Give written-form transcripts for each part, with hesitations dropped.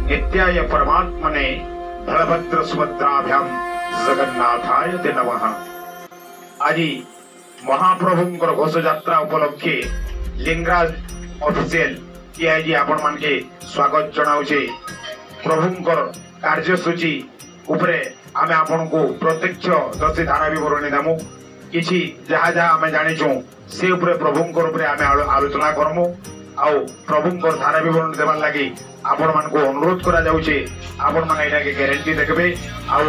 नित्याय परमात्मने बलभद्र सुभद्राभ्याम जगन्नाथाय ते नमः। आज महाप्रभुंकर घोष यात्रा उपलक्षे लिंगराज ऑफिशियल टीआईजी आपण मान के स्वागत जनाउछे। प्रभुंकर कार्यसूची उपरे आमे आपण को प्रत्यक्ष दर्शी धारा विवरणी देमु। किछि जहा जहा आमे जानिछु से उपरे प्रभुंकर उपरे आमे आलोचना करमु। आउ प्रभुंकर धारा विवरण देबार लागि आपण मान को अनुरोध करा जाउछे। आपण मान एटा के ग्यारंटी देखबे आउ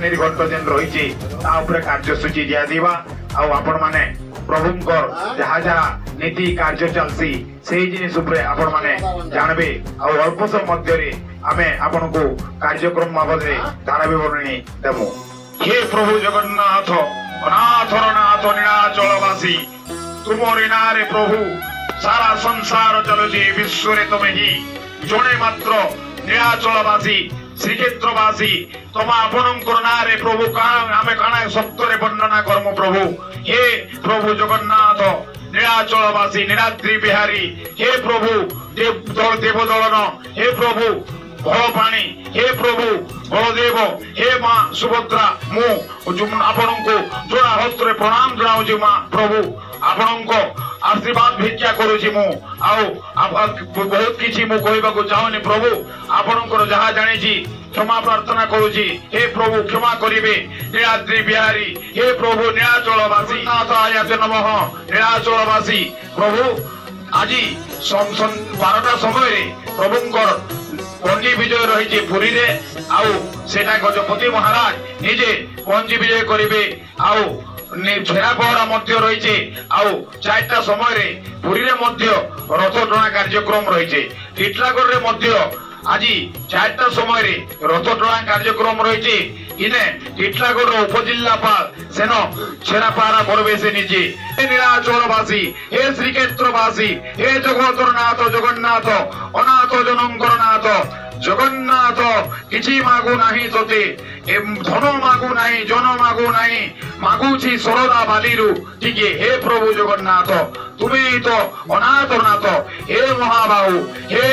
निर्घंट जेन रहिछि ता उपरे कार्यसूची दिया दिबा। आउ आपण माने प्रभुंकर जहा जहा नीति कार्य चलसी से जिनिस उपरे आपण माने जानबे। आउ अल्प समय मध्यरे आमे आपण को कार्यक्रम बाबदे धारा विवरणी देमु। हे प्रभु जगन्नाथ अनाथर नाथ नीलाचलवासी तुमरी नारे प्रभु सारा संसार चलुची विश्व रे तुम ही जणे मात्र नीलाचलवासी श्रीक्षेत्रवासी तुम आपणकर नारे प्रभु आमे काना सप्तरे वर्णना करमु। प्रभु हे प्रभु जगन्नाथ नीलाचलवासी नीलाद्रि बिहारी हे प्रभु देवदलन हे प्रभु भलपाणी हे प्रभु बलदेव हे माँ सुभद्रा मु आपण को जोड़ा हस्ते प्रणाम जनाऊँ माँ प्रभु आपण आशीर्वाद भिक्षा करुची मु बहुत किसी मु कहवाक चाहूनी। प्रभु आपणकर जहा जानी क्षमा प्रार्थना करुची। हे प्रभु क्षमा करिवे नीलाद्रि बिहारी हे प्रभु नीलाचलवासी नाथाय ते नमः। नीलाचलवासी प्रभु आज 12टा समय प्रभुंकर पंजी विजय रही पुरी रे आउ सेटा गजपति महाराज निजे पंजी विजय करिवे। आउ छेरा पहरा मध्य रही आउ 4टा समय रे पुरी रे मध्य रथ टଣା कार्यक्रम रही। टीटलागढ़ रे मध्य आज 4टा समय रे रथ टଣା कार्यक्रम रही। इने टीटलागढ़ उपजिल्लापाल सेन छेरा पहरा करबे से निजे। नीलाचलवासी हे श्रीक्षेत्रवासी हे जगतरनाथ जगन्नाथ अनाथ जनंकर नाथ जगन्नाथ किछि मागु नाही तोते धन मागु नाही जन मागु नाही मागुछि सरदा बालीरु टिके। हे प्रभु जगन्नाथ तुम्हें तो अनाथनाथ हे महाबाहु हे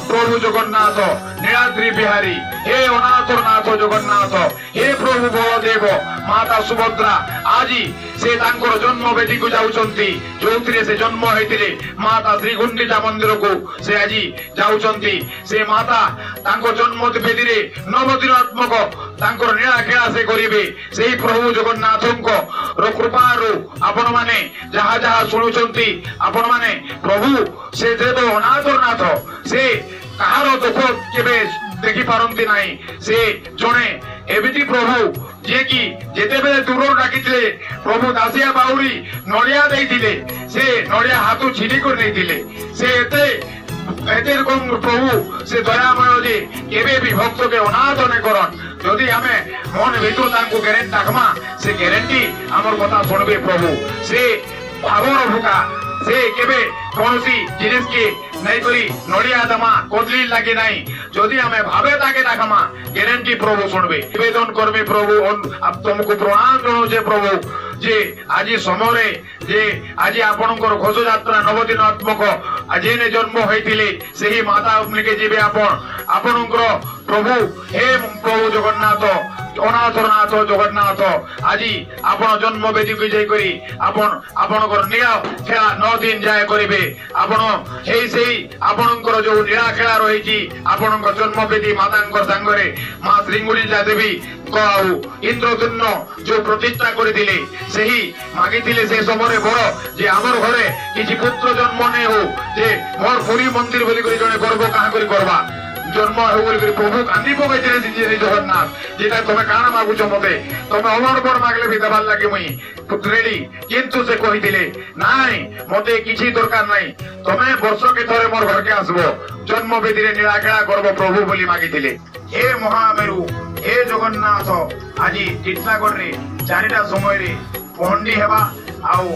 प्रभु जगन्नाथ नीलाद्रि बिहारी हे अनाथनाथ जगन्नाथ हे प्रभु बलदेव माता सुभद्रा आज से तांकर जन्म बेदी को जाउचंती जोथिरे से जन्म हेतिले माता श्री गुंडीचा मंदिर को से आज जाउचंती। से माता तांको जन्म बेदी रे नवदिनात्मक तांकर नीला खेला से करिवे। सेही प्रभु जगन्नाथंको रो कृपारु आपण माने जहा जहा सुनुचंती आपण माने प्रभु से देव अनाथनाथ से कहार दुख केबे देखि पारंती नाही। से जणे एबिति प्रभु जे कि जेते बेले दूर डाकिथिले प्रभु दासिया बाउरी नडिया देइथिले से नडिया हाथु छिडी कर नेइथिले। से एते रकम प्रभु से दयामय जे केबे भी भक्त के अनाथ ने करन यदि आमे मन भितर तांको ग्यारंटी डाकमा से ग्यारंटी हमर कथा सुनबे। प्रभु से भावर भूका से केबे कोनसी जिनिस के नहीं करी नडिया दमा कोदली लागे नहीं जदि हमें भावे ताके डाकमा ग्यारंटी प्रभु सुनबे। निवेदन करबे प्रभु अब तुमको प्रणाम जनाउछे प्रभु जे आज समय जे आज आपणकर घोष यात्रा नवदिनात्मक आज ने जन्म होइथिले सेही माता अपने जीवे आपणकर प्रभु हे प्रभु जगन्नाथ अनाथनाथ जगन्नाथ आज आपण जन्म बेदी को जाई करी आपणकर नीला खेला 9 दिन जाय करिवे। आपण हेई सेही आपणकर जो नीला खेला रही आपणकर जन्म बेदी मातांकर संगरे मां श्रींगुलीजा देवी इंद्रधुन्न जो प्रतिष्ठा करथिले सेही मागिथिले से समय बड़ जे हमर घरे किछि पुत्र जन्म नै हो जे मोर पुरी मंदिर बोली करी जने गर्व कहा करी करबा जन्म हो बोली करी प्रभु कांदी पकैथिले जगन्नाथ जेटा तमे काना मागुछ मते तमे अमर मागले भी देबार लागि मुई पुत्रेली किंतु से कहिथिले नाई मते किछि दरकार नाही तमे वर्ष के थरे मोर घर के आसबो जन्म बेदी रे नीलाखेला करबो प्रभु बोली मागिथिले। हे महामेरु हे जगन्नाथ आज टीटलागढ़ रे 4टा समय रे पहंडी हेबा आउ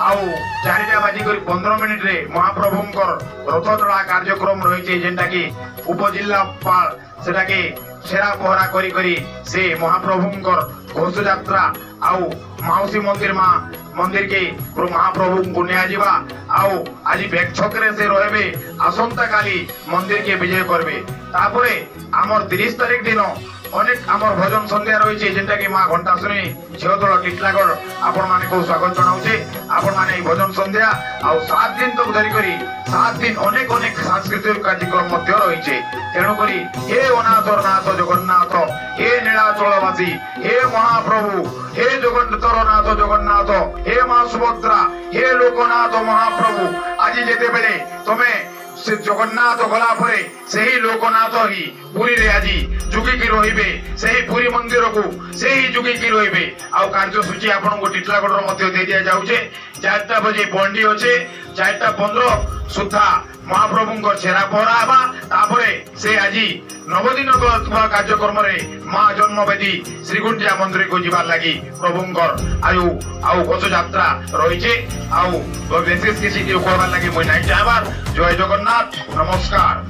आउ 4:15 रे महाप्रभुंकर रथटड़ा कार्यक्रम रही जेनटा कि उपजिल्लापाल सेटा के छेरा पहरा करी करी से महाप्रभुंकर घोष यात्रा आउ माउसी मंदिर माँ मंदिर के महाप्रभु को नियाजिबा आउ आज बैग छकरे से रहबे आसंता काली मंदिर के विजय करबे तापरे आमर 30 तारीख दिन अनेक आमर भजन संध्या रही जेनटा कि माँ घंटाशुनी झील दल टिटलागढ़ आपण माने को स्वागत जनाऊे आपण माने भजन संध्या आउ 7 दिन तक धरी करी 7 दिन अनेक अनेक सांस्कृतिक कार्यक्रम मध्य रही तेणुक हे अनाथर नाथ जगन्नाथ हे नीलाचलवासी हे महाप्रभु हे जगन्नाथ जगन्नाथ हे माँ सुभद्रा हे लोकनाथ महाप्रभु आज जेते बेले तमे से जगन्नाथ गला परे सही लोकनाथ ही पुरी रे आज जुगिकी रहिबे सही पुरी मंदिर को सही जुगिकी रहिबे आ कार्यसूची आपन को टिटलागढ़ मध्य दे दिया जाउछे 4टा बजे बंडी अच्छे 4:15 सुधा महाप्रभु को छेरा पहरा हवा तापरे से आज नवदिन कार्यक्रम रे माँ जन्मवेदी श्रीगुंडिया मंदिर को जीवार लगी प्रभुंकर आयु आउ घोष यात्रा रही आउ विशेष किसी कहबार लगी मुझे नहीं चाहबार। जय जगन्नाथ नमस्कार।